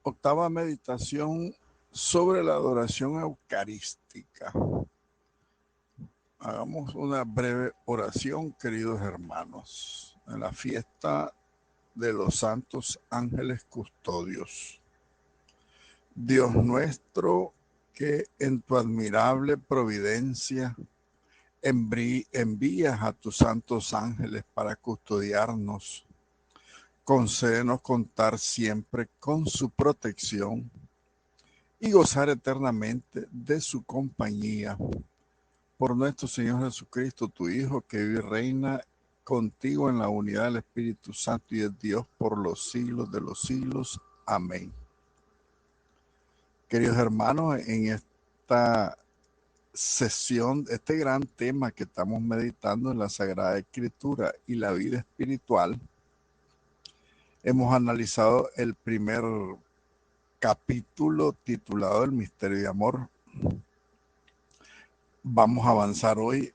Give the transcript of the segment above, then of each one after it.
Octava meditación sobre la adoración eucarística. Hagamos una breve oración, queridos hermanos, en la fiesta de los santos ángeles custodios. Dios nuestro, que en tu admirable providencia envías a tus santos ángeles para custodiarnos, concédenos contar siempre con su protección y gozar eternamente de su compañía. Por nuestro Señor Jesucristo, tu Hijo, que vive y reina contigo en la unidad del Espíritu Santo y es Dios por los siglos de los siglos. Amén. Queridos hermanos, en esta sesión, este gran tema que estamos meditando en la Sagrada Escritura y la vida espiritual, hemos analizado el primer capítulo titulado El misterio de amor. Vamos a avanzar hoy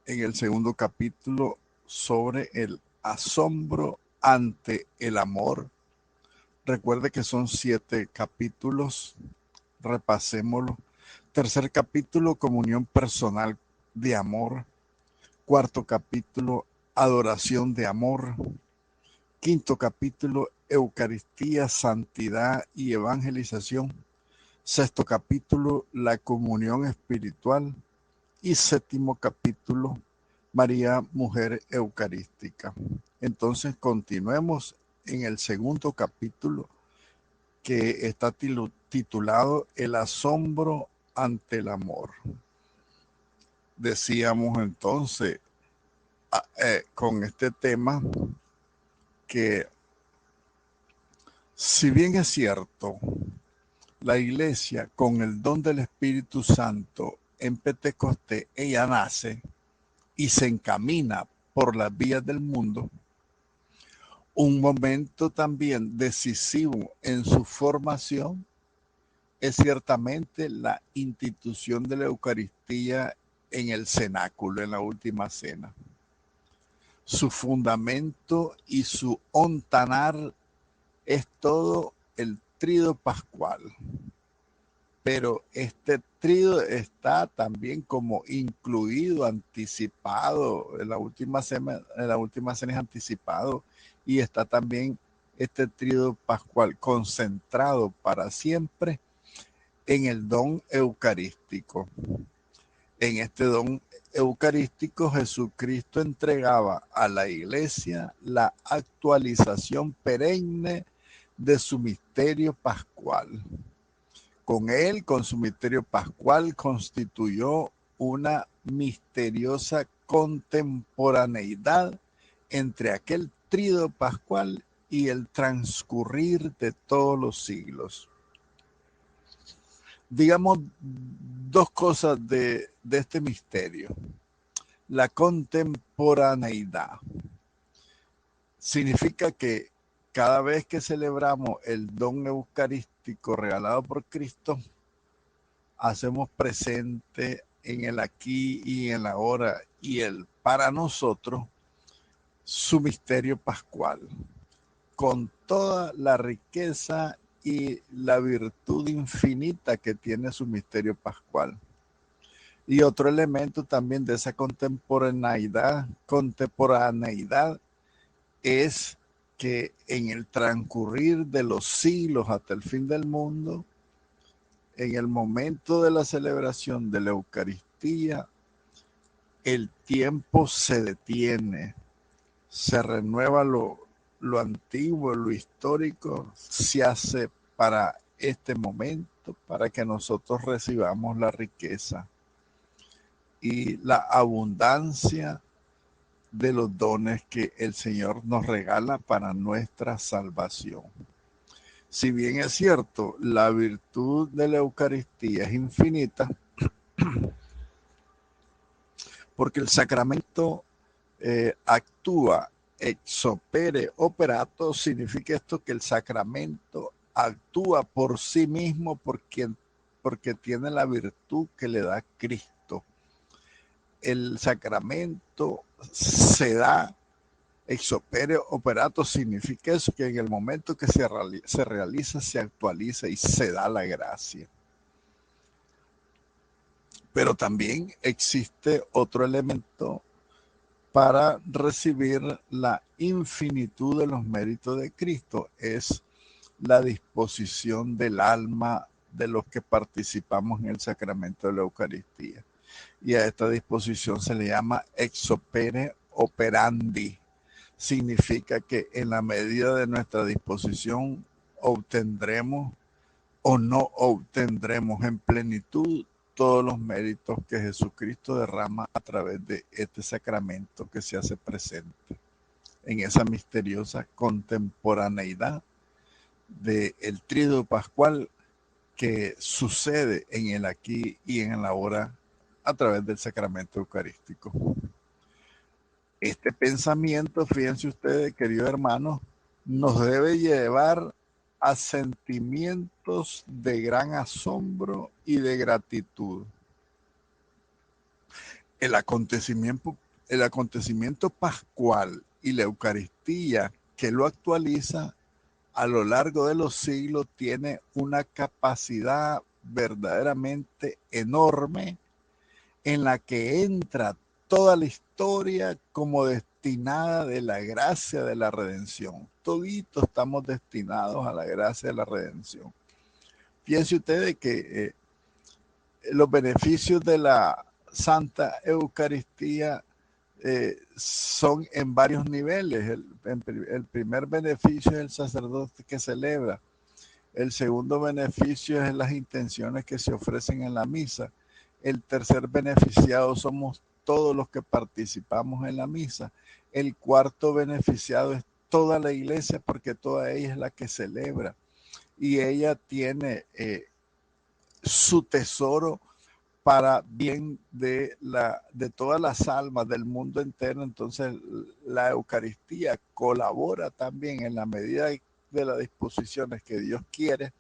en el segundo capítulo sobre el asombro ante el amor. Recuerde que son 7 capítulos, repasémoslo. Tercer capítulo, comunión personal de amor. Cuarto capítulo, adoración de amor. Quinto capítulo, Eucaristía, santidad y evangelización. Sexto capítulo, la comunión espiritual. Y séptimo capítulo, María, mujer eucarística. Entonces continuemos en el segundo capítulo, que está titulado El asombro ante el amor. Decíamos entonces con este tema que, si bien es cierto, la Iglesia con el don del Espíritu Santo en Pentecostés, ella nace y se encamina por las vías del mundo, un momento también decisivo en su formación es ciertamente la institución de la Eucaristía en el cenáculo, en la última cena. Su fundamento y su ontanar es todo el tríodo pascual. Pero este tríodo está también como incluido, anticipado, en la última cena es anticipado, y está también este tríodo pascual concentrado para siempre en el don eucarístico. En este don eucarístico, Jesucristo entregaba a la Iglesia la actualización perenne de su misterio pascual. Con él, con su misterio pascual, constituyó una misteriosa contemporaneidad entre aquel tríodo pascual y el transcurrir de todos los siglos. Digamos dos cosas de este misterio. La contemporaneidad significa que cada vez que celebramos el don eucarístico regalado por Cristo, hacemos presente en el aquí y en la ahora y el para nosotros su misterio pascual, con toda la riqueza y la virtud infinita que tiene su misterio pascual. Y otro elemento también de esa contemporaneidad es que en el transcurrir de los siglos hasta el fin del mundo, en el momento de la celebración de la Eucaristía, el tiempo se detiene, se renueva lo antiguo, lo histórico, se hace para este momento, para que nosotros recibamos la riqueza y la abundancia de los dones que el Señor nos regala para nuestra salvación. Si bien es cierto, la virtud de la Eucaristía es infinita, porque el sacramento actúa ex opere operato, significa esto que el sacramento actúa por sí mismo porque tiene la virtud que le da Cristo. El sacramento se da Ex opere operato significa eso, que en el momento que se realiza, se actualiza y se da la gracia. Pero también existe otro elemento para recibir la infinitud de los méritos de Cristo, es la disposición del alma de los que participamos en el sacramento de la Eucaristía. Y a esta disposición se le llama ex opere operandi. Significa que en la medida de nuestra disposición obtendremos o no obtendremos en plenitud todos los méritos que Jesucristo derrama a través de este sacramento que se hace presente en esa misteriosa contemporaneidad del tríodo pascual que sucede en el aquí y en el ahora a través del sacramento eucarístico. Este pensamiento, fíjense ustedes, queridos hermanos, nos debe llevar a sentimientos de gran asombro y de gratitud. El acontecimiento pascual y la Eucaristía que lo actualiza a lo largo de los siglos tiene una capacidad verdaderamente enorme en la que entra toda la historia como destinada de la gracia de la redención. Toditos estamos destinados a la gracia de la redención. Fíjense ustedes que los beneficios de la Santa Eucaristía son en varios niveles. El primer beneficio es el sacerdote que celebra. El segundo beneficio es las intenciones que se ofrecen en la misa. El tercer beneficiado somos todos los que participamos en la misa. El cuarto beneficiado es toda la iglesia, porque toda ella es la que celebra. Y ella tiene su tesoro para bien de todas las almas del mundo entero. Entonces la Eucaristía colabora también en la medida de las disposiciones que Dios quiere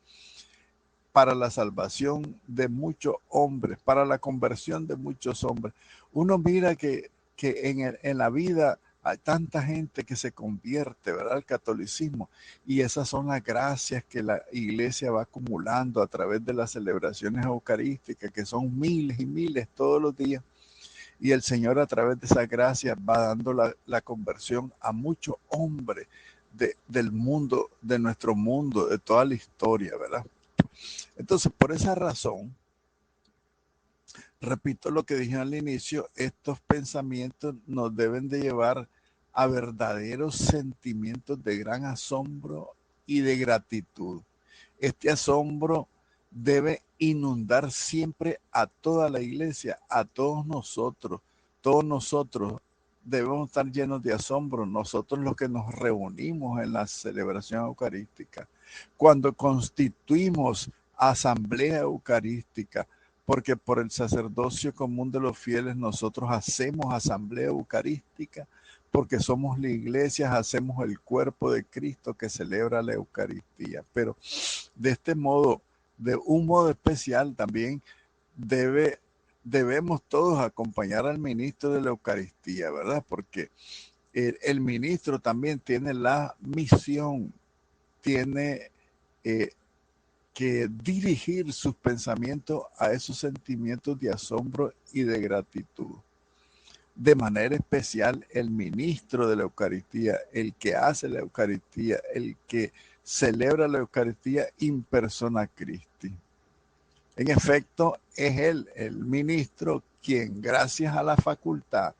para la salvación de muchos hombres, para la conversión de muchos hombres. Uno mira que en la vida hay tanta gente que se convierte, ¿verdad?, al catolicismo, y esas son las gracias que la iglesia va acumulando a través de las celebraciones eucarísticas, que son miles y miles todos los días, y el Señor a través de esas gracias va dando la conversión a muchos hombres del mundo, de nuestro mundo, de toda la historia, ¿verdad? Entonces, por esa razón, repito lo que dije al inicio, estos pensamientos nos deben de llevar a verdaderos sentimientos de gran asombro y de gratitud. Este asombro debe inundar siempre a toda la iglesia, a todos nosotros. Todos nosotros debemos estar llenos de asombro, nosotros los que nos reunimos en la celebración eucarística. Cuando constituimos asamblea eucarística, porque por el sacerdocio común de los fieles nosotros hacemos asamblea eucarística, porque somos la iglesia, hacemos el cuerpo de Cristo que celebra la Eucaristía. Pero de este modo, de un modo especial también debemos todos acompañar al ministro de la Eucaristía, ¿verdad? Porque el ministro también tiene la misión, tiene que dirigir sus pensamientos a esos sentimientos de asombro y de gratitud. De manera especial, el ministro de la Eucaristía, el que hace la Eucaristía, el que celebra la Eucaristía in persona Christi. En efecto, es él, el ministro, quien, gracias a la facultad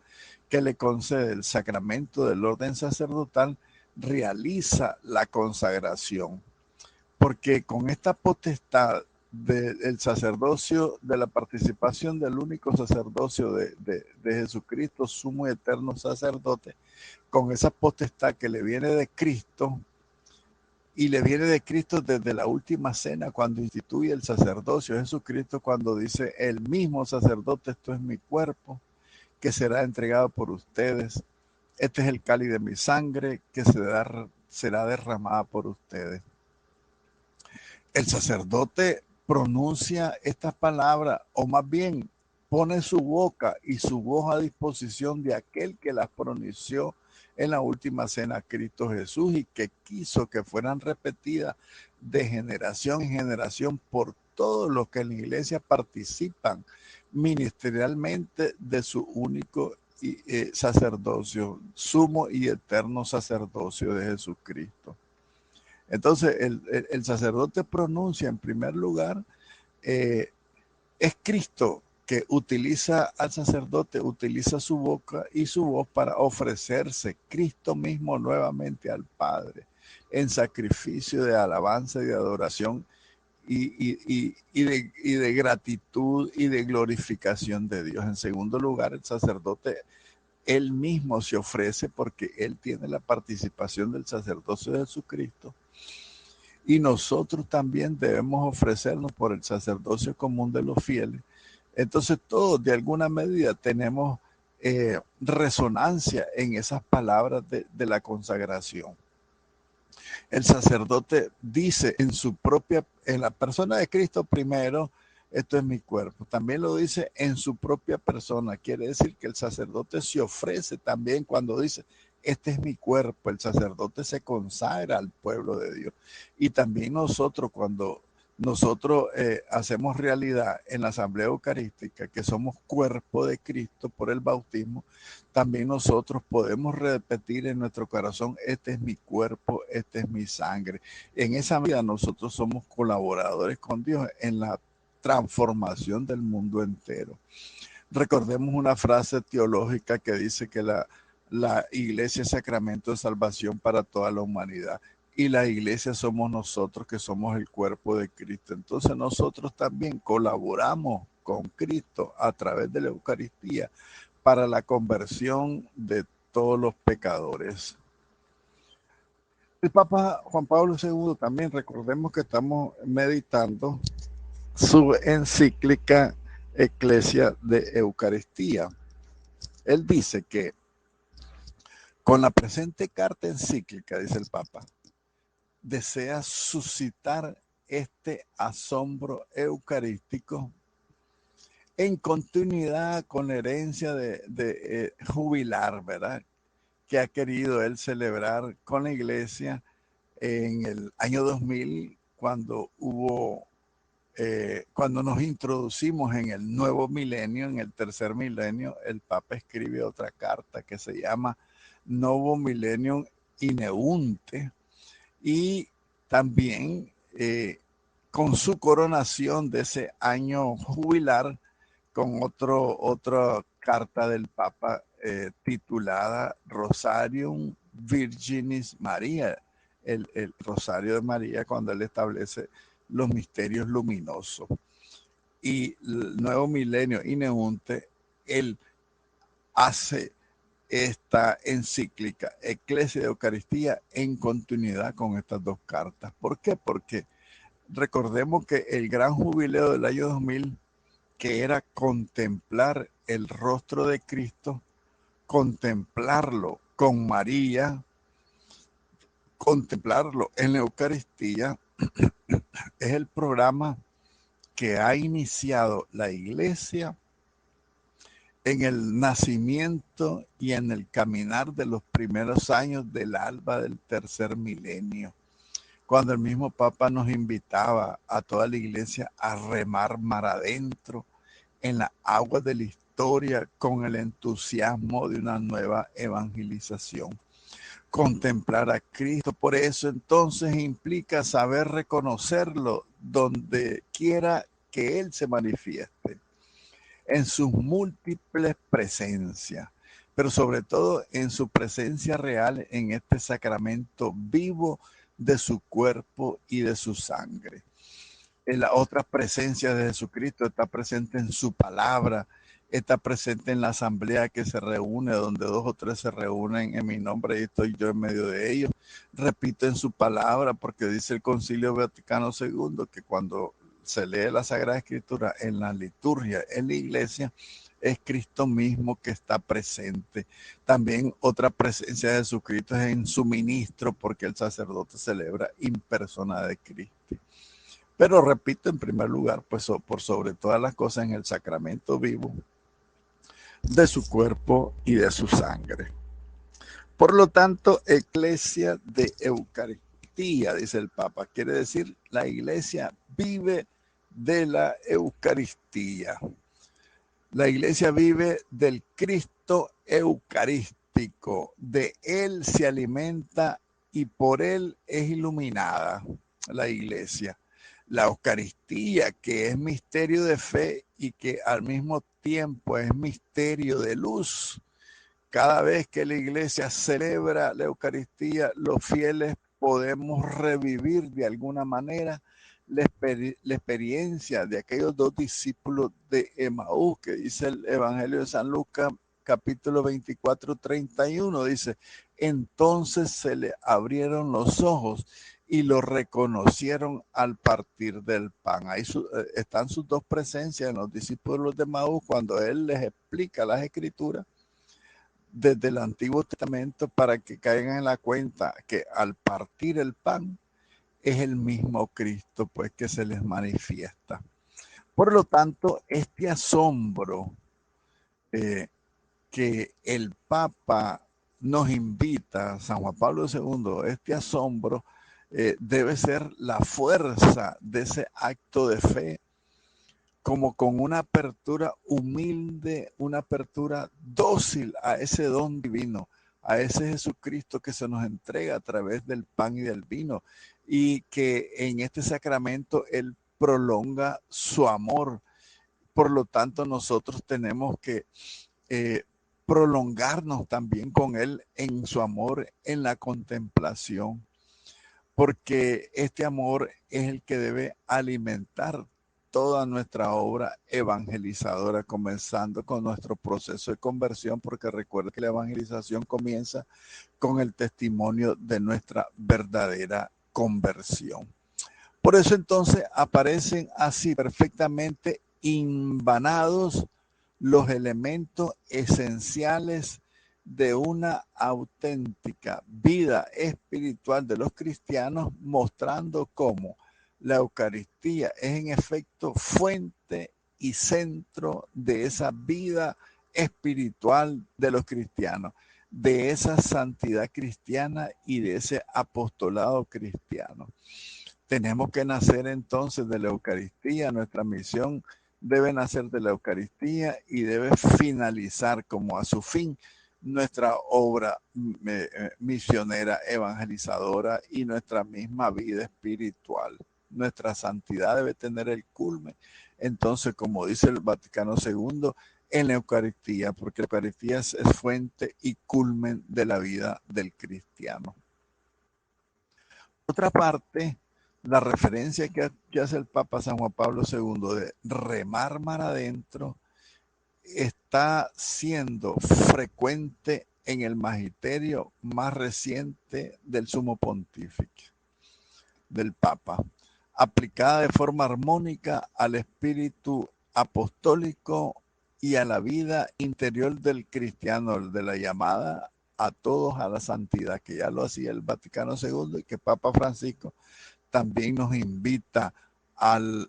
que le concede el sacramento del orden sacerdotal, realiza la consagración. Porque con esta potestad del sacerdocio, de la participación del único sacerdocio de Jesucristo, sumo y eterno sacerdote, con esa potestad que le viene de Cristo, y le viene de Cristo desde la última cena, cuando instituye el sacerdocio, Jesucristo cuando dice, el mismo sacerdote, esto es mi cuerpo, que será entregado por ustedes, este es el cáliz de mi sangre, que será derramada por ustedes. El sacerdote pronuncia estas palabras, o más bien pone su boca y su voz a disposición de aquel que las pronunció en la última cena a Cristo Jesús y que quiso que fueran repetidas de generación en generación por todos los que en la iglesia participan ministerialmente de su único sacerdocio, sumo y eterno sacerdocio de Jesucristo. Entonces el sacerdote pronuncia en primer lugar, es Cristo que utiliza al sacerdote, utiliza su boca y su voz para ofrecerse Cristo mismo nuevamente al Padre en sacrificio de alabanza y de adoración y de gratitud y de glorificación de Dios. En segundo lugar, el sacerdote él mismo se ofrece porque él tiene la participación del sacerdocio de Jesucristo. Y nosotros también debemos ofrecernos por el sacerdocio común de los fieles. Entonces todos de alguna medida tenemos resonancia en esas palabras de la consagración. El sacerdote dice en la persona de Cristo primero, esto es mi cuerpo. También lo dice en su propia persona. Quiere decir que el sacerdote se ofrece también cuando dice, este es mi cuerpo. El sacerdote se consagra al pueblo de Dios. Y también nosotros, cuando nosotros hacemos realidad en la asamblea eucarística que somos cuerpo de Cristo por el bautismo, también nosotros podemos repetir en nuestro corazón, este es mi cuerpo, este es mi sangre. En esa medida nosotros somos colaboradores con Dios en la transformación del mundo entero. Recordemos una frase teológica que dice que la iglesia es sacramento de salvación para toda la humanidad. Y la iglesia somos nosotros que somos el cuerpo de Cristo. Entonces nosotros también colaboramos con Cristo a través de la Eucaristía para la conversión de todos los pecadores. El Papa Juan Pablo II también, recordemos que estamos meditando su encíclica Ecclesia de Eucaristía. Él dice que con la presente carta encíclica, dice el Papa, desea suscitar este asombro eucarístico en continuidad con la herencia de jubilar, ¿verdad? Que ha querido él celebrar con la iglesia en el año 2000, cuando cuando nos introducimos en el nuevo milenio, en el tercer milenio. El Papa escribe otra carta que se llama Novo Millennium Ineunte, y también con su coronación de ese año jubilar, con otra carta del Papa titulada Rosarium Virginis Maria, el Rosario de María, cuando él establece los misterios luminosos. Y el nuevo milenio Ineunte, él hace esta encíclica Ecclesia de Eucaristía en continuidad con estas dos cartas. ¿Por qué? Porque recordemos que el gran jubileo del año 2000, que era contemplar el rostro de Cristo, contemplarlo con María, contemplarlo en la Eucaristía, es el programa que ha iniciado la Iglesia en el nacimiento y en el caminar de los primeros años del alba del tercer milenio, cuando el mismo Papa nos invitaba a toda la iglesia a remar mar adentro en las aguas de la historia con el entusiasmo de una nueva evangelización. Contemplar a Cristo, por eso entonces implica saber reconocerlo donde quiera que Él se manifieste, en sus múltiples presencias, pero sobre todo en su presencia real en este sacramento vivo de su cuerpo y de su sangre. En la otra presencia de Jesucristo está presente en su palabra, está presente en la asamblea que se reúne, donde 2 o 3 se reúnen en mi nombre y estoy yo en medio de ellos. Repito en su palabra, porque dice el Concilio Vaticano II que cuando se lee la Sagrada Escritura en la liturgia, en la iglesia, es Cristo mismo que está presente. También otra presencia de Jesucristo es en su ministro, porque el sacerdote celebra in persona de Cristo. Pero repito, en primer lugar, pues por sobre todas las cosas, en el sacramento vivo de su cuerpo y de su sangre. Por lo tanto, eclesia de Eucaristía, dice el Papa, quiere decir la iglesia vive de la Eucaristía. La iglesia vive del Cristo eucarístico, de él se alimenta y por él es iluminada la iglesia. La Eucaristía, que es misterio de fe y que al mismo tiempo es misterio de luz. Cada vez que la iglesia celebra la Eucaristía, los fieles podemos revivir de alguna manera la experiencia de aquellos dos discípulos de Emaús, que dice el Evangelio de San Lucas, capítulo 24, 31, dice, entonces se le abrieron los ojos y lo reconocieron al partir del pan. Ahí están sus dos presencias en los discípulos de Emaús cuando él les explica las escrituras desde el Antiguo Testamento para que caigan en la cuenta que al partir el pan es el mismo Cristo, pues, que se les manifiesta. Por lo tanto, este asombro que el Papa nos invita, San Juan Pablo II, este asombro debe ser la fuerza de ese acto de fe, como con una apertura humilde, una apertura dócil a ese don divino, a ese Jesucristo que se nos entrega a través del pan y del vino, y que en este sacramento Él prolonga su amor. Por lo tanto, nosotros tenemos que prolongarnos también con Él en su amor, en la contemplación, porque este amor es el que debe alimentar toda nuestra obra evangelizadora, comenzando con nuestro proceso de conversión, porque recuerda que la evangelización comienza con el testimonio de nuestra verdadera conversión. Por eso entonces aparecen así perfectamente invanados los elementos esenciales de una auténtica vida espiritual de los cristianos, mostrando cómo la Eucaristía es en efecto fuente y centro de esa vida espiritual de los cristianos, de esa santidad cristiana y de ese apostolado cristiano. Tenemos que nacer entonces de la Eucaristía, nuestra misión debe nacer de la Eucaristía y debe finalizar como a su fin nuestra obra misionera, evangelizadora y nuestra misma vida espiritual. Nuestra santidad debe tener el culmen. Entonces, como dice el Vaticano II, en la Eucaristía, porque la Eucaristía es fuente y culmen de la vida del cristiano. Por otra parte, la referencia que hace el Papa San Juan Pablo II de remar mar adentro está siendo frecuente en el magisterio más reciente del Sumo Pontífice, del Papa, aplicada de forma armónica al espíritu apostólico y a la vida interior del cristiano, de la llamada a todos a la santidad, que ya lo hacía el Vaticano II y que Papa Francisco también nos invita al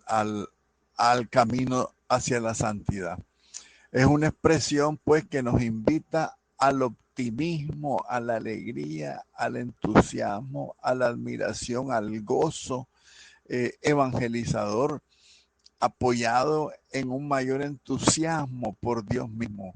camino hacia la santidad. Es una expresión, pues, que nos invita al optimismo, a la alegría, al entusiasmo, a la admiración, al gozo evangelizador, apoyado en un mayor entusiasmo por Dios mismo.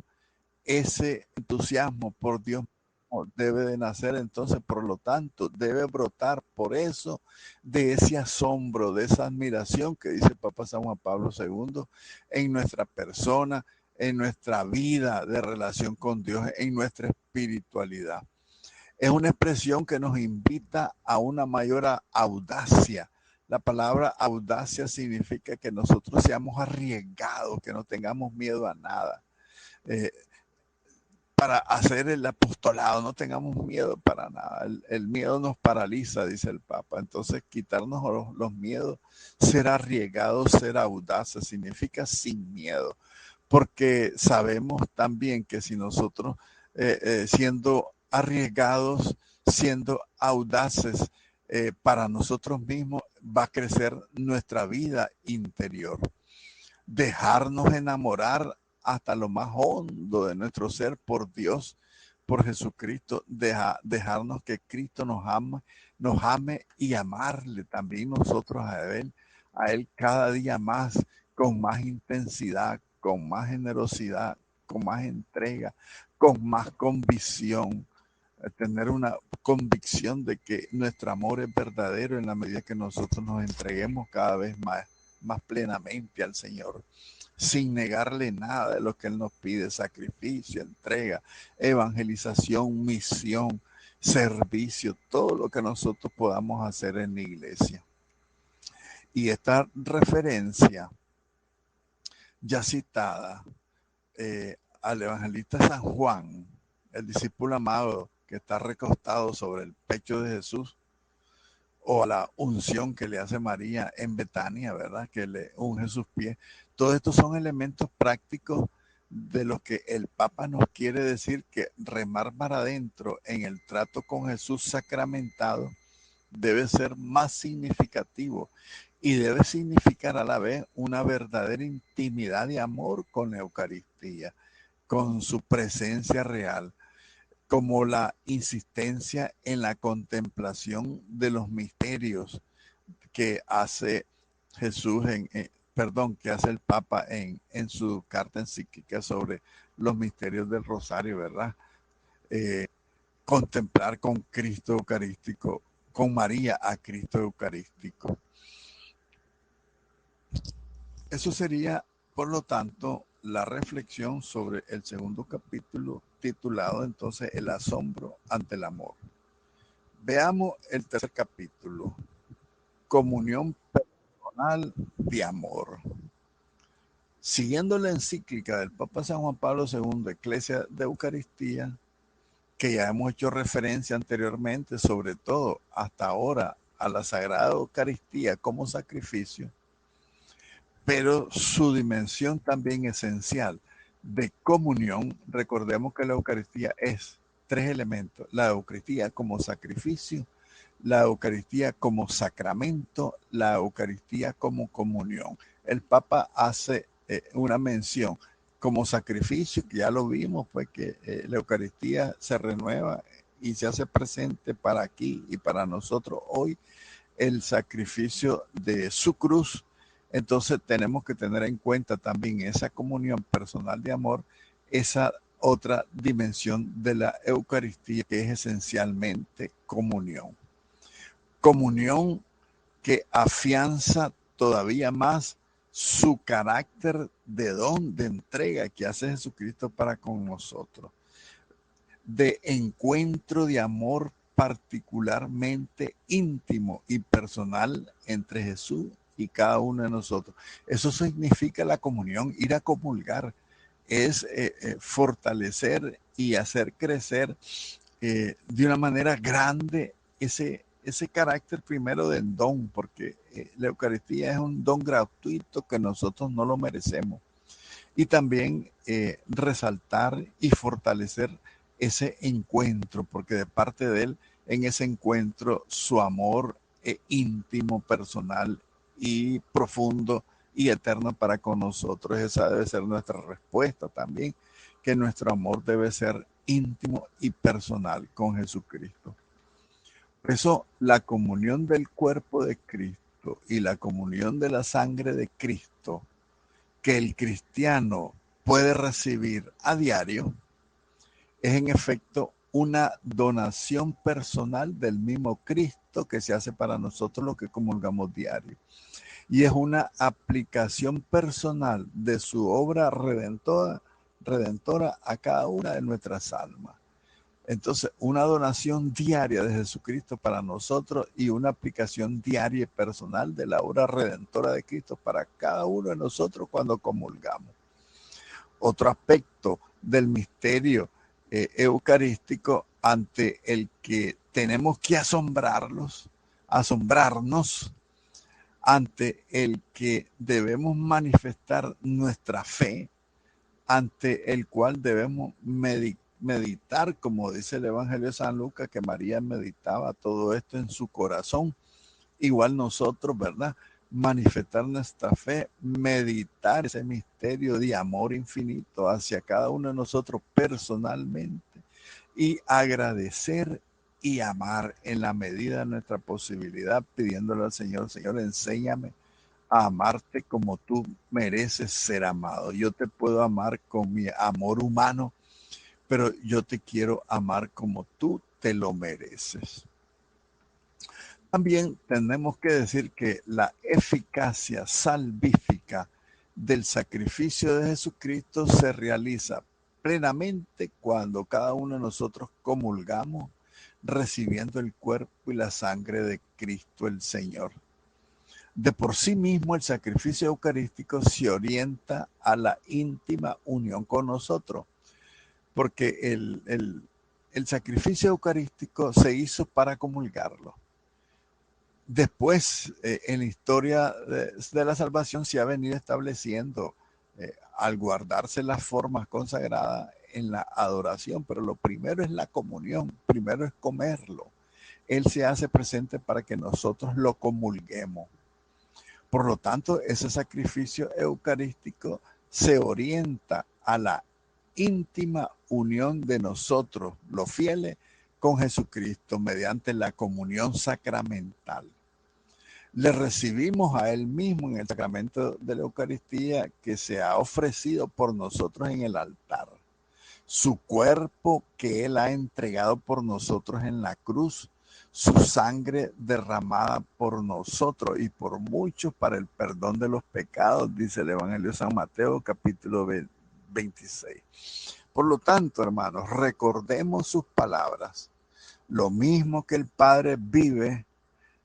Ese entusiasmo por Dios mismo debe de nacer, entonces, por lo tanto, debe brotar por eso de ese asombro, de esa admiración que dice el Papa San Juan Pablo II en nuestra persona, en nuestra vida de relación con Dios, en nuestra espiritualidad. Es una expresión que nos invita a una mayor audacia. La palabra audacia significa que nosotros seamos arriesgados, que no tengamos miedo a nada. Para hacer el apostolado, no tengamos miedo para nada. El miedo nos paraliza, dice el Papa. Entonces, quitarnos los miedos, ser arriesgados, ser audaces, significa sin miedo. Porque sabemos también que si nosotros, siendo arriesgados, siendo audaces para nosotros mismos, va a crecer nuestra vida interior. Dejarnos enamorar hasta lo más hondo de nuestro ser por Dios, por Jesucristo, dejarnos que Cristo nos ame y amarle también nosotros a Él cada día más, con más intensidad, con más generosidad, con más entrega, con más convicción, tener una convicción de que nuestro amor es verdadero en la medida que nosotros nos entreguemos cada vez más plenamente al Señor, sin negarle nada de lo que Él nos pide: sacrificio, entrega, evangelización, misión, servicio, todo lo que nosotros podamos hacer en la iglesia. Y esta referencia ya citada al evangelista San Juan, el discípulo amado que está recostado sobre el pecho de Jesús, o a la unción que le hace María en Betania, ¿verdad? Que le unge sus pies. Todos estos son elementos prácticos de lo que el Papa nos quiere decir, que remar para adentro en el trato con Jesús sacramentado debe ser más significativo y debe significar a la vez una verdadera intimidad de amor con la Eucaristía, con su presencia real, como la insistencia en la contemplación de los misterios que hace Jesús que hace el Papa en su carta encíclica sobre los misterios del Rosario, ¿verdad? Contemplar con Cristo Eucarístico, con María a Cristo Eucarístico. Eso sería, por lo tanto, la reflexión sobre el segundo capítulo, titulado entonces El asombro ante el amor. Veamos el tercer capítulo, Comunión personal de amor. Siguiendo la encíclica del Papa San Juan Pablo II, Eclesia de Eucaristía, que ya hemos hecho referencia anteriormente, sobre todo hasta ahora, a la Sagrada Eucaristía como sacrificio, pero su dimensión también esencial de comunión. Recordemos que la Eucaristía es tres elementos: la Eucaristía como sacrificio, la Eucaristía como sacramento, la Eucaristía como comunión. El Papa hace una mención como sacrificio, que ya lo vimos, pues que la Eucaristía se renueva y se hace presente para aquí y para nosotros hoy, el sacrificio de su cruz. Entonces tenemos que tener en cuenta también esa comunión personal de amor, esa otra dimensión de la Eucaristía, que es esencialmente comunión. Comunión que afianza todavía más su carácter de don, de entrega que hace Jesucristo para con nosotros, de encuentro de amor particularmente íntimo y personal entre Jesús y cada uno de nosotros. Eso significa la comunión. Ir a comulgar es fortalecer y hacer crecer de una manera grande ese carácter primero del don, porque la Eucaristía es un don gratuito que nosotros no lo merecemos. Y también resaltar y fortalecer ese encuentro, porque de parte de Él, en ese encuentro, su amor íntimo, personal y profundo y eterno para con nosotros. Esa debe ser nuestra respuesta también, que nuestro amor debe ser íntimo y personal con Jesucristo. Por eso la comunión del cuerpo de Cristo y la comunión de la sangre de Cristo que el cristiano puede recibir a diario es en efecto una donación personal del mismo Cristo que se hace para nosotros los que comulgamos diario. Y es una aplicación personal de su obra redentora a cada una de nuestras almas. Entonces, una donación diaria de Jesucristo para nosotros y una aplicación diaria y personal de la obra redentora de Cristo para cada uno de nosotros cuando comulgamos. Otro aspecto del misterio eucarístico ante el que tenemos que asombrarnos, ante el que debemos manifestar nuestra fe, ante el cual debemos meditar, como dice el Evangelio de San Lucas, que María meditaba todo esto en su corazón. Igual nosotros, ¿verdad? Manifestar nuestra fe, meditar ese misterio de amor infinito hacia cada uno de nosotros personalmente, y agradecer y amar en la medida de nuestra posibilidad, pidiéndole al Señor, Señor, enséñame a amarte como tú mereces ser amado. Yo te puedo amar con mi amor humano, pero yo te quiero amar como tú te lo mereces. También tenemos que decir que la eficacia salvífica del sacrificio de Jesucristo se realiza plenamente cuando cada uno de nosotros comulgamos recibiendo el cuerpo y la sangre de Cristo el Señor. De por sí mismo el sacrificio eucarístico se orienta a la íntima unión con nosotros, porque el sacrificio eucarístico se hizo para comulgarlo. Después, en la historia de la salvación se ha venido estableciendo al guardarse las formas consagradas en la adoración, pero lo primero es la comunión, primero es comerlo. Él se hace presente para que nosotros lo comulguemos. Por lo tanto, ese sacrificio eucarístico se orienta a la íntima unión de nosotros, los fieles, con Jesucristo mediante la comunión sacramental. Le recibimos a Él mismo en el sacramento de la Eucaristía que se ha ofrecido por nosotros en el altar. Su cuerpo que Él ha entregado por nosotros en la cruz, su sangre derramada por nosotros y por muchos para el perdón de los pecados, dice el Evangelio de San Mateo, capítulo 26. Por lo tanto, hermanos, recordemos sus palabras. Lo mismo que el Padre vive,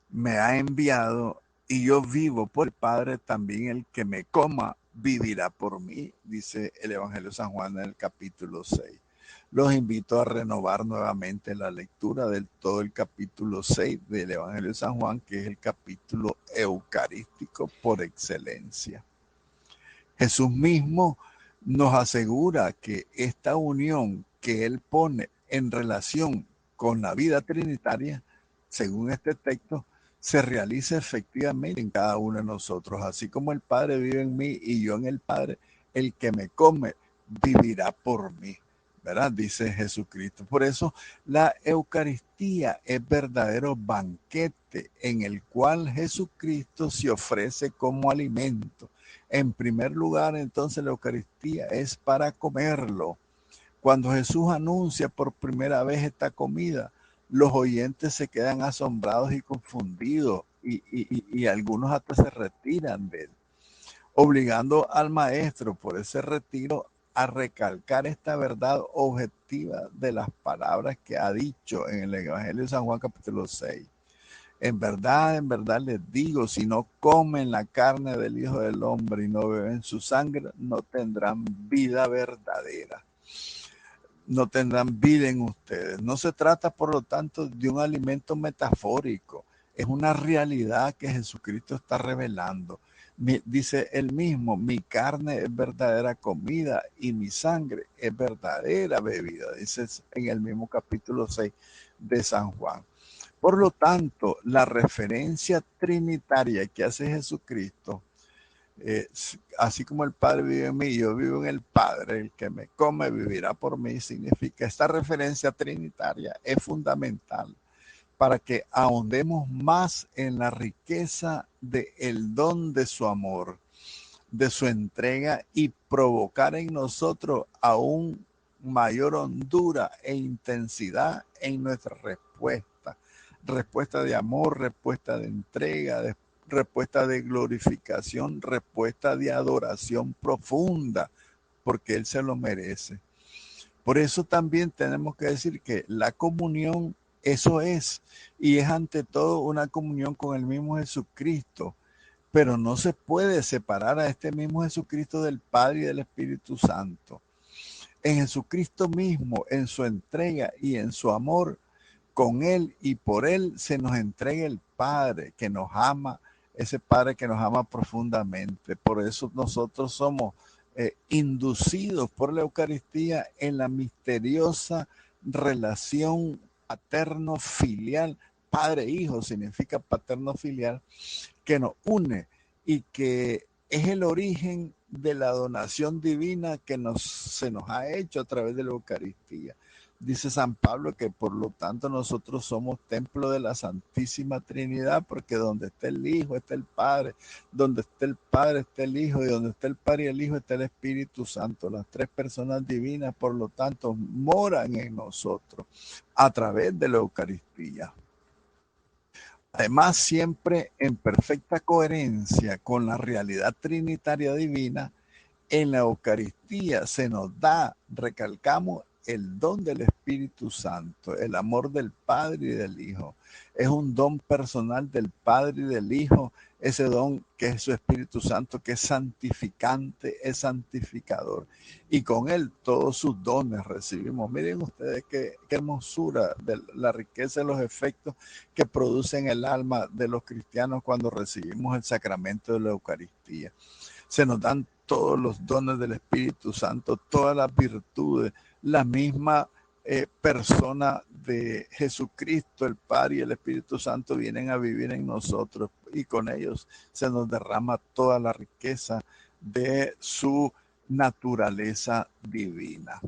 me ha enviado y yo vivo por el Padre, también el que me coma vivirá por mí, dice el Evangelio de San Juan en el capítulo 6. Los invito a renovar nuevamente la lectura del todo el capítulo 6 del Evangelio de San Juan, que es el capítulo eucarístico por excelencia. Jesús mismo nos asegura que esta unión que Él pone en relación con la vida trinitaria, según este texto, se realiza efectivamente en cada uno de nosotros. Así como el Padre vive en mí y yo en el Padre, el que me come vivirá por mí, ¿verdad? Dice Jesucristo. Por eso la Eucaristía es verdadero banquete en el cual Jesucristo se ofrece como alimento. En primer lugar, entonces la Eucaristía es para comerlo. Cuando Jesús anuncia por primera vez esta comida, los oyentes se quedan asombrados y confundidos y algunos hasta se retiran de él, obligando al maestro por ese retiro a recalcar esta verdad objetiva de las palabras que ha dicho en el Evangelio de San Juan capítulo 6. En verdad les digo, si no comen la carne del Hijo del Hombre y no beben su sangre, no tendrán vida verdadera. No tendrán vida en ustedes. No se trata, por lo tanto, de un alimento metafórico. Es una realidad que Jesucristo está revelando. Dice él mismo, mi carne es verdadera comida y mi sangre es verdadera bebida. Dice en el mismo capítulo 6 de San Juan. Por lo tanto, la referencia trinitaria que hace Jesucristo, así como el Padre vive en mí, yo vivo en el Padre, el que me come vivirá por mí, significa esta referencia trinitaria es fundamental para que ahondemos más en la riqueza del don de su amor, de su entrega y provocar en nosotros aún mayor hondura e intensidad en nuestra respuesta de amor, respuesta de entrega, respuesta de glorificación, respuesta de adoración profunda, porque Él se lo merece. Por eso también tenemos que decir que la comunión, eso es, y es ante todo una comunión con el mismo Jesucristo, pero no se puede separar a este mismo Jesucristo del Padre y del Espíritu Santo. En Jesucristo mismo, en su entrega y en su amor, con Él y por Él se nos entrega el Padre que nos ama, ese Padre que nos ama profundamente. Por eso nosotros somos inducidos por la Eucaristía en la misteriosa relación paterno-filial. Padre-hijo significa paterno-filial, que nos une y que es el origen de la donación divina que se nos ha hecho a través de la Eucaristía. Dice San Pablo que por lo tanto nosotros somos templo de la Santísima Trinidad, porque donde está el Hijo está el Padre, donde está el Padre está el Hijo, y donde está el Padre y el Hijo está el Espíritu Santo. Las tres personas divinas, por lo tanto, moran en nosotros a través de la Eucaristía. Además, siempre en perfecta coherencia con la realidad trinitaria divina, en la Eucaristía se nos da, recalcamos, el don del Espíritu Santo, el amor del Padre y del Hijo. Es un don personal del Padre y del Hijo, ese don que es su Espíritu Santo, que es santificante, es santificador. Y con él todos sus dones recibimos. Miren ustedes qué hermosura de la riqueza de los efectos que producen el alma de los cristianos cuando recibimos el sacramento de la Eucaristía. Se nos dan todos los dones del Espíritu Santo, todas las virtudes, la misma persona de Jesucristo, el Padre y el Espíritu Santo vienen a vivir en nosotros, y con ellos se nos derrama toda la riqueza de su naturaleza divina.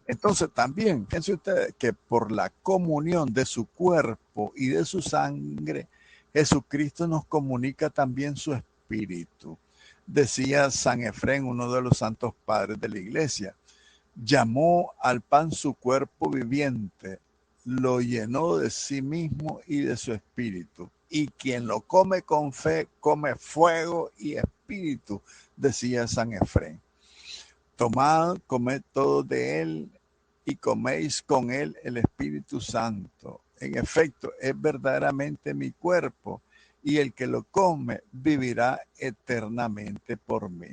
Entonces también, fíjense ustedes que por la comunión de su cuerpo y de su sangre, Jesucristo nos comunica también su espíritu. Decía San Efrén, uno de los santos padres de la iglesia, llamó al pan su cuerpo viviente, lo llenó de sí mismo y de su espíritu. Y quien lo come con fe, come fuego y espíritu, decía San Efrén. Tomad, comed todos de él y coméis con él el Espíritu Santo. En efecto, es verdaderamente mi cuerpo, y el que lo come vivirá eternamente por mí.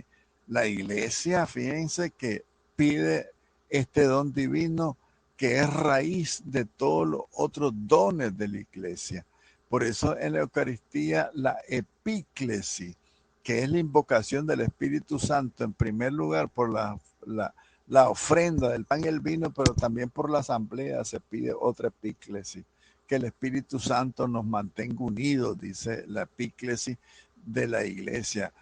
La iglesia, fíjense que pide este don divino que es raíz de todos los otros dones de la iglesia. Por eso en la Eucaristía la epíclesis, que es la invocación del Espíritu Santo, en primer lugar por la ofrenda del pan y el vino, pero también por la asamblea se pide otra epíclesis, que el Espíritu Santo nos mantenga unidos, dice la epíclesis de la iglesia,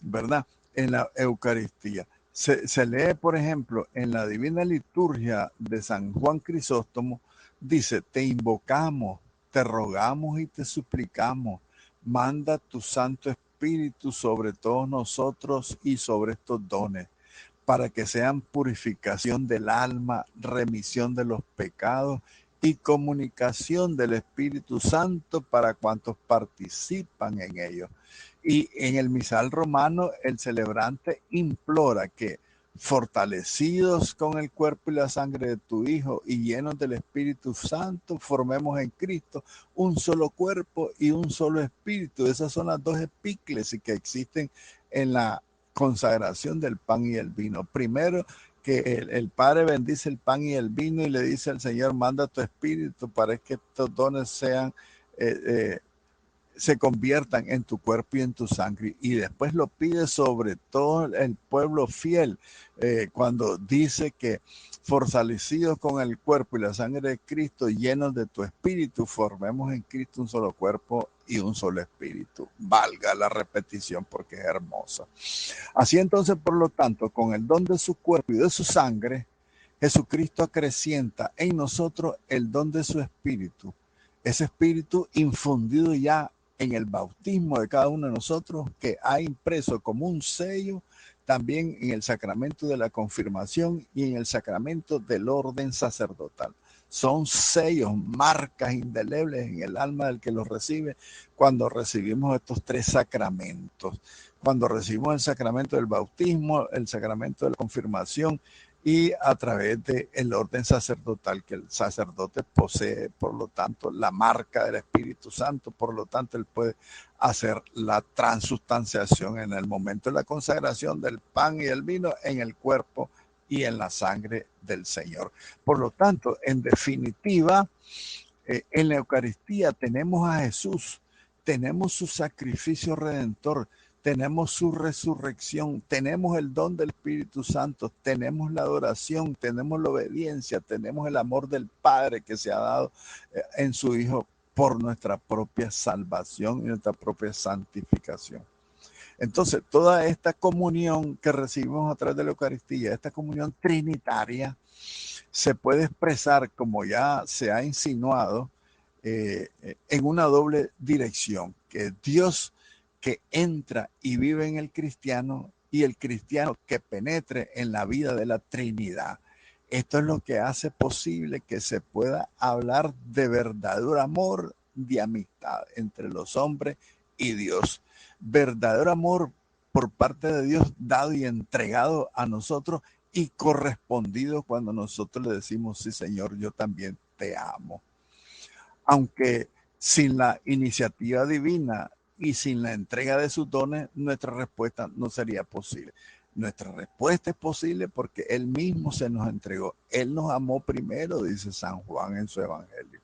¿verdad? En la Eucaristía. Se lee, por ejemplo, en la Divina Liturgia de San Juan Crisóstomo, dice, te invocamos, te rogamos y te suplicamos, manda tu Santo Espíritu sobre todos nosotros y sobre estos dones, para que sean purificación del alma, remisión de los pecados y comunicación del Espíritu Santo para cuantos participan en ello. Y en el misal romano, el celebrante implora que, fortalecidos con el cuerpo y la sangre de tu Hijo y llenos del Espíritu Santo, formemos en Cristo un solo cuerpo y un solo espíritu. Esas son las dos epíclesis que existen en la consagración del pan y el vino. Primero, que el Padre bendice el pan y el vino y le dice al Señor, manda tu espíritu para que estos dones sean se conviertan en tu cuerpo y en tu sangre. Y después lo pide sobre todo el pueblo fiel, cuando dice que fortalecidos con el cuerpo y la sangre de Cristo, llenos de tu espíritu, formemos en Cristo un solo cuerpo y un solo espíritu. Valga la repetición porque es hermosa. Así entonces, por lo tanto, con el don de su cuerpo y de su sangre, Jesucristo acrecienta en nosotros el don de su espíritu. Ese espíritu infundido ya en el bautismo de cada uno de nosotros, que ha impreso como un sello también en el sacramento de la confirmación y en el sacramento del orden sacerdotal. Son sellos, marcas indelebles en el alma del que los recibe cuando recibimos estos tres sacramentos. Cuando recibimos el sacramento del bautismo, el sacramento de la confirmación y a través del orden sacerdotal, que el sacerdote posee, por lo tanto, la marca del Espíritu Santo, por lo tanto, él puede hacer la transustanciación en el momento de la consagración del pan y el vino en el cuerpo y en la sangre del Señor. Por lo tanto, en definitiva, en la Eucaristía tenemos a Jesús, tenemos su sacrificio redentor, tenemos su resurrección, tenemos el don del Espíritu Santo, tenemos la adoración, tenemos la obediencia, tenemos el amor del Padre que se ha dado en su Hijo por nuestra propia salvación y nuestra propia santificación. Entonces, toda esta comunión que recibimos a través de la Eucaristía, esta comunión trinitaria, se puede expresar, como ya se ha insinuado, en una doble dirección, que Dios que entra y vive en el cristiano y el cristiano que penetre en la vida de la Trinidad. Esto es lo que hace posible que se pueda hablar de verdadero amor, de amistad entre los hombres y Dios. Verdadero amor por parte de Dios dado y entregado a nosotros y correspondido cuando nosotros le decimos, sí Señor, yo también te amo. Aunque sin la iniciativa divina y sin la entrega de sus dones, nuestra respuesta no sería posible. Nuestra respuesta es posible porque Él mismo se nos entregó. Él nos amó primero, dice San Juan en su Evangelio.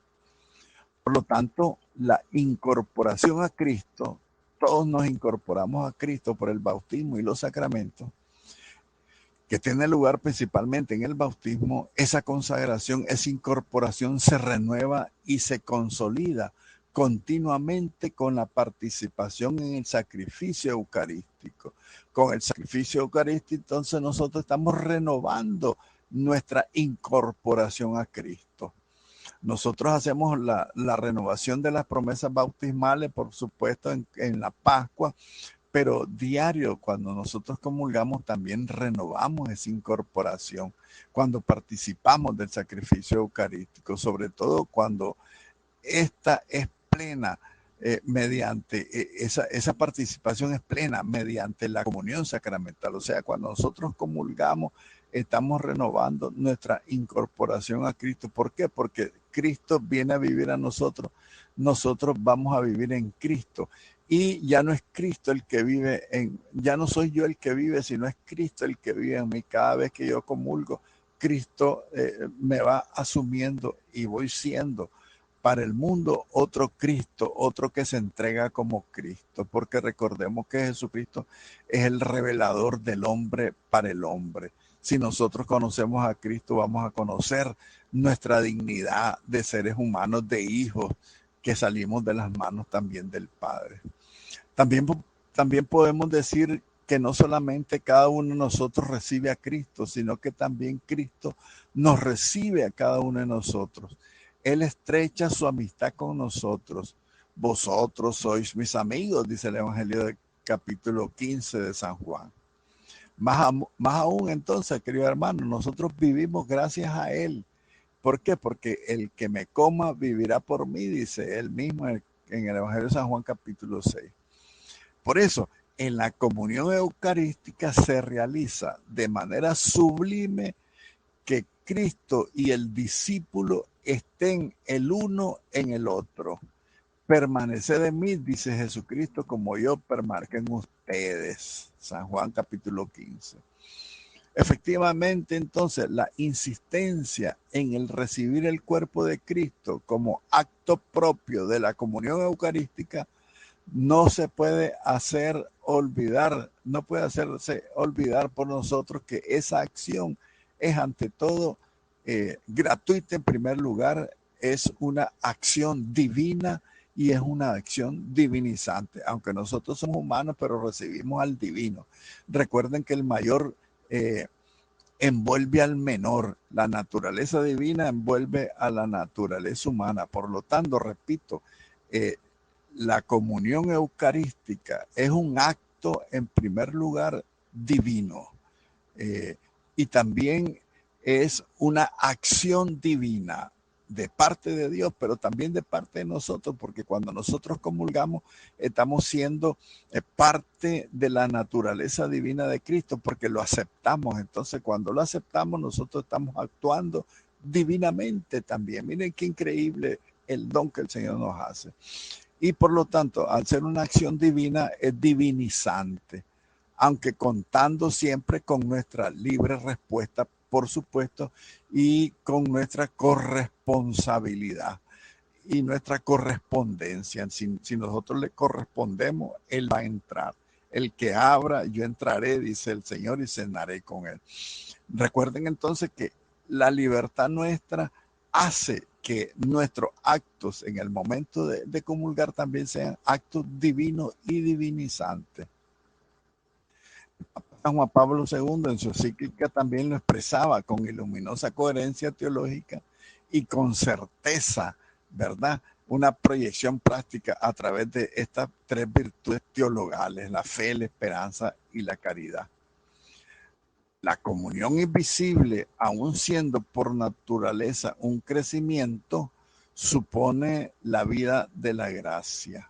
Por lo tanto, la incorporación a Cristo, todos nos incorporamos a Cristo por el bautismo y los sacramentos, que tiene lugar principalmente en el bautismo. Esa consagración, esa incorporación se renueva y se consolida continuamente con la participación en el sacrificio eucarístico. Con el sacrificio eucarístico, entonces nosotros estamos renovando nuestra incorporación a Cristo. Nosotros hacemos la renovación de las promesas bautismales, por supuesto, en la Pascua, pero diario, cuando nosotros comulgamos, también renovamos esa incorporación. Cuando participamos del sacrificio eucarístico, sobre todo cuando esta es plena, mediante esa participación es plena mediante la comunión sacramental. O sea, cuando nosotros comulgamos, estamos renovando nuestra incorporación a Cristo. ¿Por qué? Porque Cristo viene a vivir a nosotros. Nosotros vamos a vivir en Cristo. Y ya no es Cristo el que vive ya no soy yo el que vive, sino es Cristo el que vive en mí. Cada vez que yo comulgo, Cristo me va asumiendo y voy siendo para el mundo otro Cristo, otro que se entrega como Cristo, porque recordemos que Jesucristo es el revelador del hombre para el hombre. Si nosotros conocemos a Cristo, vamos a conocer nuestra dignidad de seres humanos, de hijos, que salimos de las manos también del Padre. También, también podemos decir que no solamente cada uno de nosotros recibe a Cristo, sino que también Cristo nos recibe a cada uno de nosotros. Él estrecha su amistad con nosotros. Vosotros sois mis amigos, dice el Evangelio del capítulo 15 de San Juan. Más aún entonces, querido hermano, nosotros vivimos gracias a Él. ¿Por qué? Porque el que me coma vivirá por mí, dice él mismo en el Evangelio de San Juan capítulo 6. Por eso, en la comunión eucarística se realiza de manera sublime que Cristo y el discípulo estén el uno en el otro. Permaneced en mí, dice Jesucristo, como yo permanezco en ustedes. San Juan capítulo 15. Efectivamente, entonces, la insistencia en el recibir el cuerpo de Cristo como acto propio de la comunión eucarística no se puede hacer olvidar, no puede hacerse olvidar por nosotros que esa acción es ante todo gratuita en primer lugar, es una acción divina y es una acción divinizante, aunque nosotros somos humanos, pero recibimos al divino. Recuerden que el mayor envuelve al menor, la naturaleza divina envuelve a la naturaleza humana. Por lo tanto, repito, la comunión eucarística es un acto, en primer lugar, divino. Y también es una acción divina de parte de Dios, pero también de parte de nosotros, porque cuando nosotros comulgamos, estamos siendo parte de la naturaleza divina de Cristo, porque lo aceptamos. Entonces, cuando lo aceptamos, nosotros estamos actuando divinamente también. Miren qué increíble el don que el Señor nos hace. Y por lo tanto, al ser una acción divina, es divinizante, aunque contando siempre con nuestra libre respuesta, por supuesto, y con nuestra corresponsabilidad y nuestra correspondencia. Si nosotros le correspondemos, Él va a entrar. El que abra, yo entraré, dice el Señor, y cenaré con Él. Recuerden entonces que la libertad nuestra hace que nuestros actos en el momento de comulgar también sean actos divinos y divinizantes. San Juan Pablo II en su encíclica también lo expresaba con iluminosa coherencia teológica y con certeza, ¿verdad? Una proyección práctica a través de estas tres virtudes teologales, la fe, la esperanza y la caridad. La comunión invisible, aun siendo por naturaleza un crecimiento, supone la vida de la gracia,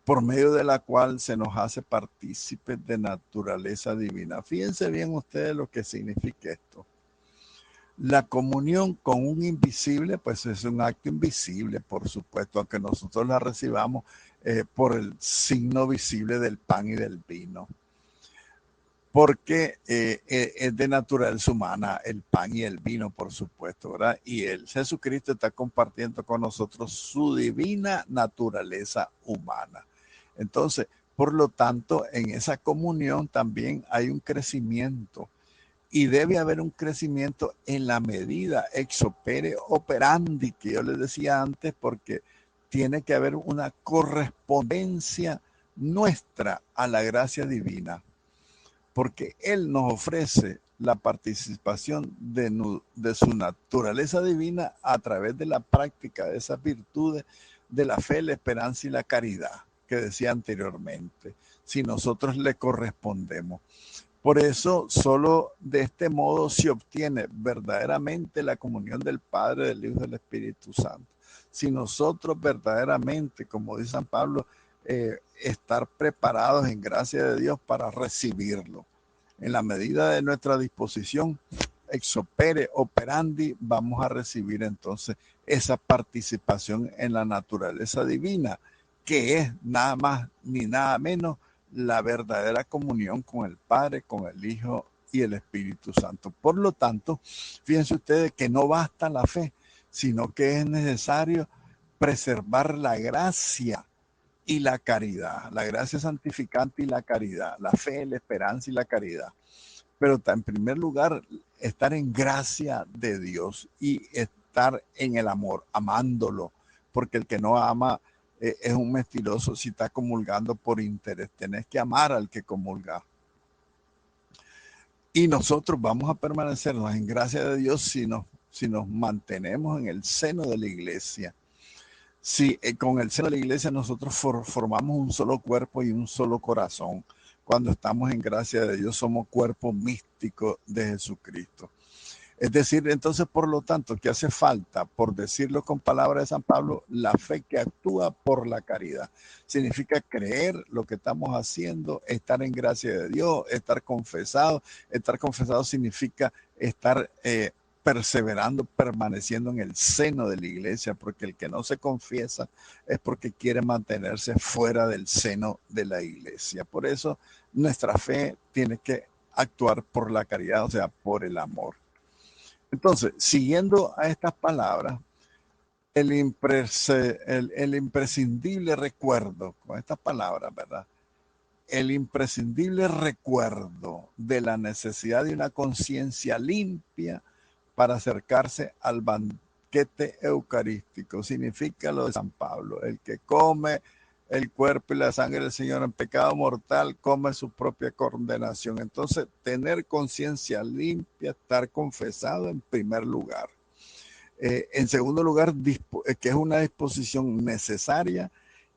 por medio de la cual se nos hace partícipes de naturaleza divina. Fíjense bien ustedes lo que significa esto. La comunión con un invisible, pues es un acto invisible, por supuesto, aunque nosotros la recibamos por el signo visible del pan y del vino. Porque es de naturaleza humana el pan y el vino, por supuesto, ¿verdad? Y el Jesucristo está compartiendo con nosotros su divina naturaleza humana. Entonces, por lo tanto, en esa comunión también hay un crecimiento y debe haber un crecimiento en la medida ex opere operandi, que yo les decía antes, porque tiene que haber una correspondencia nuestra a la gracia divina, porque Él nos ofrece la participación de su naturaleza divina a través de la práctica de esas virtudes de la fe, la esperanza y la caridad que decía anteriormente, si nosotros le correspondemos. Por eso, solo de este modo se obtiene verdaderamente la comunión del Padre, del Hijo y del Espíritu Santo. Si nosotros verdaderamente, como dice San Pablo, estar preparados en gracia de Dios para recibirlo. En la medida de nuestra disposición, ex opere operandi, vamos a recibir entonces esa participación en la naturaleza divina, que es nada más ni nada menos la verdadera comunión con el Padre, con el Hijo y el Espíritu Santo. Por lo tanto, fíjense ustedes que no basta la fe, sino que es necesario preservar la gracia y la caridad, la gracia santificante y la caridad, la fe, la esperanza y la caridad. Pero en primer lugar, estar en gracia de Dios y estar en el amor, amándolo, porque el que no ama es un mentiroso si está comulgando por interés. Tenés que amar al que comulga. Y nosotros vamos a permanecer en gracia de Dios si nos mantenemos en el seno de la iglesia. Si con el seno de la iglesia nosotros formamos un solo cuerpo y un solo corazón. Cuando estamos en gracia de Dios somos cuerpo místico de Jesucristo. Es decir, entonces, por lo tanto, ¿qué hace falta? Por decirlo con palabras de San Pablo, la fe que actúa por la caridad. Significa creer lo que estamos haciendo, estar en gracia de Dios, estar confesado. Estar confesado significa estar perseverando, permaneciendo en el seno de la iglesia, porque el que no se confiesa es porque quiere mantenerse fuera del seno de la iglesia. Por eso nuestra fe tiene que actuar por la caridad, o sea, por el amor. Entonces, siguiendo a estas palabras, el imprescindible recuerdo, con estas palabras, ¿verdad? El imprescindible recuerdo de la necesidad de una conciencia limpia para acercarse al banquete eucarístico. Significa lo de San Pablo, el que come el cuerpo y la sangre del Señor en pecado mortal, come su propia condenación. Entonces, tener conciencia limpia, estar confesado en primer lugar. En segundo lugar, que es una disposición necesaria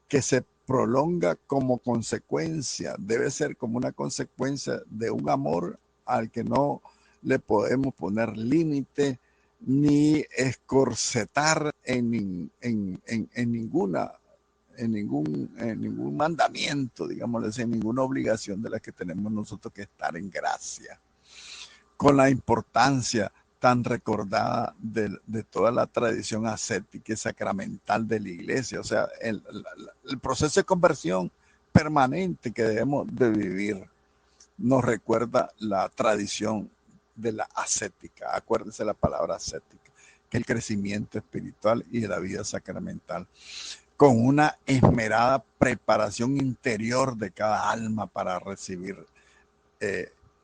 que se prolonga como consecuencia, debe ser como una consecuencia de un amor al que no le podemos poner límite ni escorsetar en ningún mandamiento, digamos, en ninguna obligación de la que tenemos nosotros que estar en gracia. Con la importancia tan recordada de toda la tradición ascética y sacramental de la iglesia, o sea, el proceso de conversión permanente que debemos de vivir nos recuerda la tradición de la ascética. Acuérdese la palabra ascética, que es el crecimiento espiritual y de la vida sacramental, con una esmerada preparación interior de cada alma para recibir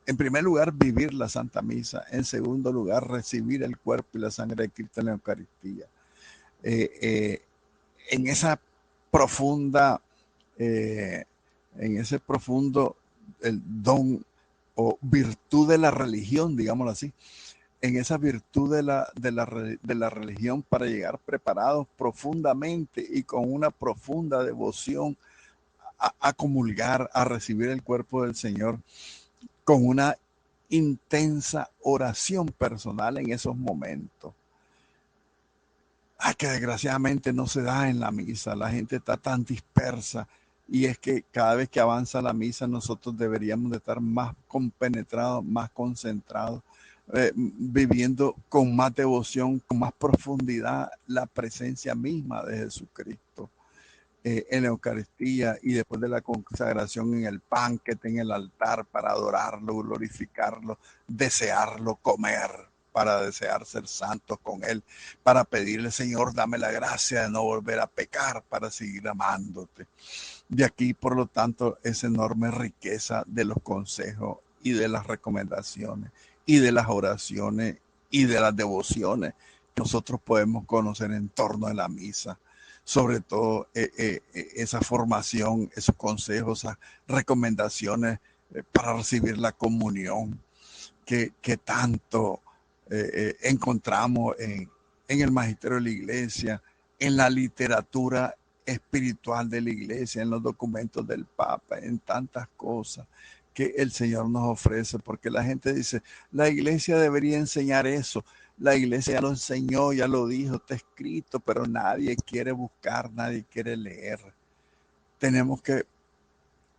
en primer lugar, vivir la Santa Misa. En segundo lugar, recibir el cuerpo y la sangre de Cristo en la Eucaristía. En esa profunda, en ese profundo el don o virtud de la religión, digámoslo así, en esa virtud de la religión para llegar preparados profundamente y con una profunda devoción a comulgar, a recibir el cuerpo del Señor, con una intensa oración personal en esos momentos. Que desgraciadamente no se da en la misa, la gente está tan dispersa y es que cada vez que avanza la misa nosotros deberíamos de estar más compenetrados, más concentrados, viviendo con más devoción, con más profundidad la presencia misma de Jesucristo en la Eucaristía y después de la consagración en el pan que está en el altar para adorarlo, glorificarlo, desearlo, comer, para desear ser santos con Él, para pedirle, Señor, dame la gracia de no volver a pecar, para seguir amándote. De aquí, por lo tanto, esa enorme riqueza de los consejos y de las recomendaciones y de las oraciones y de las devociones que nosotros podemos conocer en torno a la misa. Sobre todo esa formación, esos consejos, esas recomendaciones para recibir la comunión que tanto encontramos en el magisterio de la iglesia, en la literatura espiritual de la iglesia, en los documentos del Papa, en tantas cosas que el Señor nos ofrece, porque la gente dice, la iglesia debería enseñar eso, la iglesia ya lo enseñó, ya lo dijo, está escrito, pero nadie quiere buscar, nadie quiere leer. Tenemos que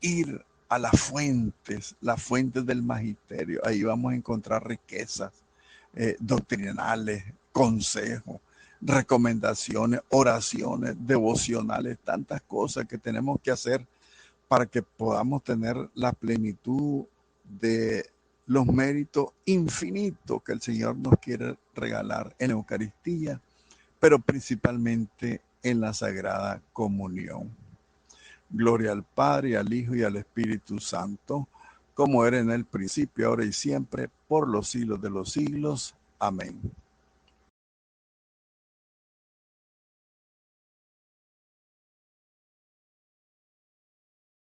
ir a las fuentes del magisterio, ahí vamos a encontrar riquezas doctrinales, consejos, recomendaciones, oraciones, devocionales, tantas cosas que tenemos que hacer para que podamos tener la plenitud de los méritos infinitos que el Señor nos quiere regalar en la Eucaristía, pero principalmente en la Sagrada Comunión. Gloria al Padre, al Hijo y al Espíritu Santo, como era en el principio, ahora y siempre, por los siglos de los siglos. Amén.